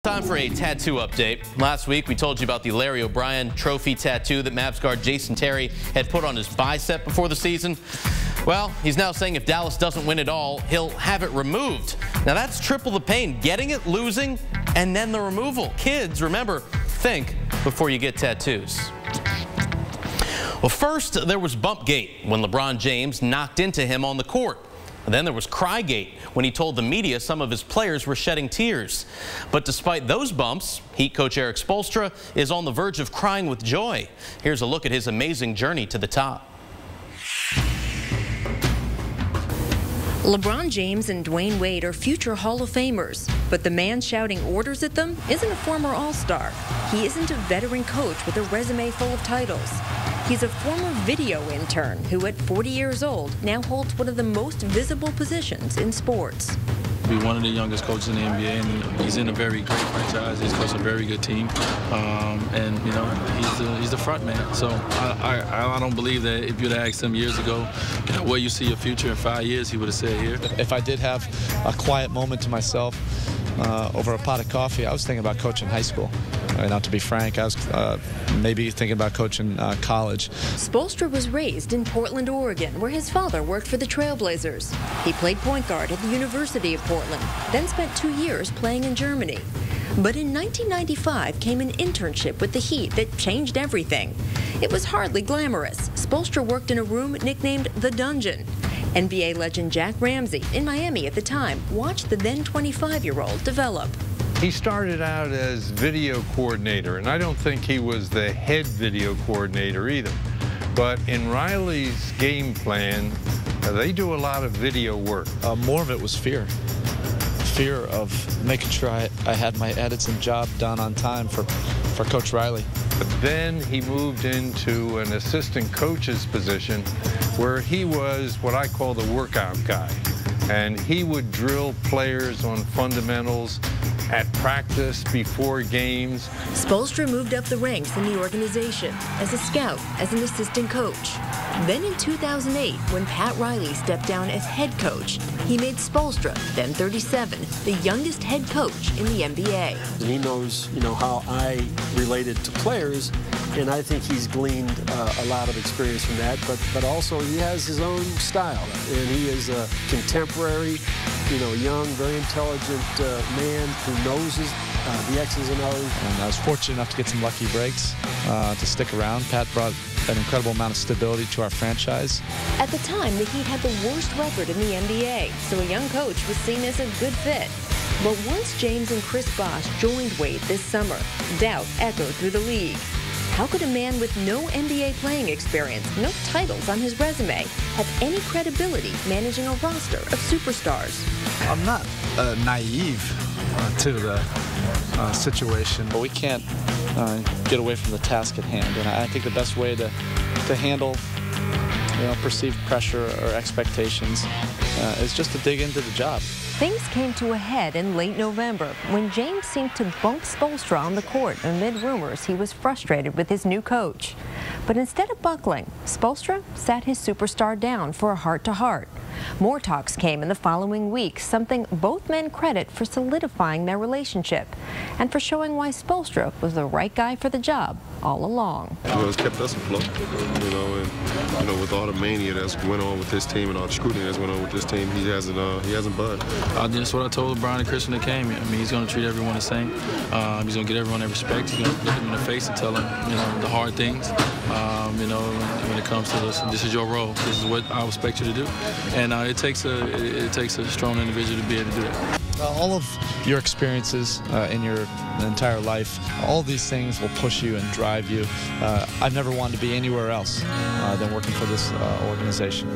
Time for a tattoo update. Last week, we told you about the Larry O'Brien trophy tattoo that Mavs guard Jason Terry had put on his bicep before the season. Well, he's now saying if Dallas doesn't win it all, he'll have it removed. Now, that's triple the pain. Getting it, losing, and then the removal. Kids, remember, think before you get tattoos. Well, first, there was Bumpgate when LeBron James knocked into him on the court. And then there was Crygate when he told the media some of his players were shedding tears. But despite those bumps, Heat coach Erik Spoelstra is on the verge of crying with joy. Here's a look at his amazing journey to the top. LeBron James and Dwayne Wade are future Hall of Famers, but the man shouting orders at them isn't a former All-Star. He isn't a veteran coach with a resume full of titles. He's a former video intern who, at 40 years old, now holds one of the most visible positions in sports. He's one of the youngest coaches in the NBA, and he's in a very great franchise. He's coached a very good team, and you know he's the front man. So I don't believe that if you'd asked him years ago, you know, where you see your future in 5 years, he would have said here. If I did have a quiet moment to myself over a pot of coffee, I was thinking about coaching high school. Now, to be frank, I was maybe thinking about coaching college. Spoelstra was raised in Portland, Oregon, where his father worked for the Trailblazers. He played point guard at the University of Portland, then spent 2 years playing in Germany. But in 1995 came an internship with the Heat that changed everything. It was hardly glamorous. Spoelstra worked in a room nicknamed The Dungeon. NBA legend Jack Ramsey, in Miami at the time, watched the then 25-year-old develop. He started out as video coordinator, and I don't think he was the head video coordinator either. But in Riley's game plan, they do a lot of video work. More of it was fear. Fear of making sure I had my edits and job done on time for Coach Riley. But then he moved into an assistant coach's position where he was what I call the workout guy. And he would drill players on fundamentals at practice, before games. Spoelstra moved up the ranks in the organization as a scout, as an assistant coach. Then in 2008, when Pat Riley stepped down as head coach, he made Spoelstra, then 37, the youngest head coach in the NBA. And he knows, you know, how I related to players, and I think he's gleaned a lot of experience from that. But also he has his own style, and he is a contemporary, you know, young, very intelligent man who knows the X's and O's. And I was fortunate enough to get some lucky breaks to stick around. Pat brought an incredible amount of stability to our franchise. At the time, the Heat had the worst record in the NBA, so a young coach was seen as a good fit. But once James and Chris Bosh joined Wade this summer, doubt echoed through the league. How could a man with no NBA playing experience, no titles on his resume, have any credibility managing a roster of superstars? I'm not naive to the situation, but we can't get away from the task at hand. And I think the best way to handle, you know, perceived pressure or expectations is just to dig into the job. Things came to a head in late November when James seemed to bump Spoelstra on the court amid rumors he was frustrated with his new coach. But instead of buckling, Spoelstra sat his superstar down for a heart-to-heart. More talks came in the following week, something both men credit for solidifying their relationship and for showing why Spoelstra was the right guy for the job all along. You know, it's kept us afloat, you know, and you know, with all the mania that's went on with this team and all the scrutiny that's went on with this team, he hasn't budged. That's what I told LeBron and Chris when they came. I mean, he's going to treat everyone the same. He's going to get everyone their respect. He's going to look them in the face and tell them, you know, the hard things. You know, when it comes to this is your role. This is what I expect you to do. And it takes a strong individual to be able to do that. All of your experiences in your entire life, all these things will push you and drive you. I've never wanted to be anywhere else than working for this organization.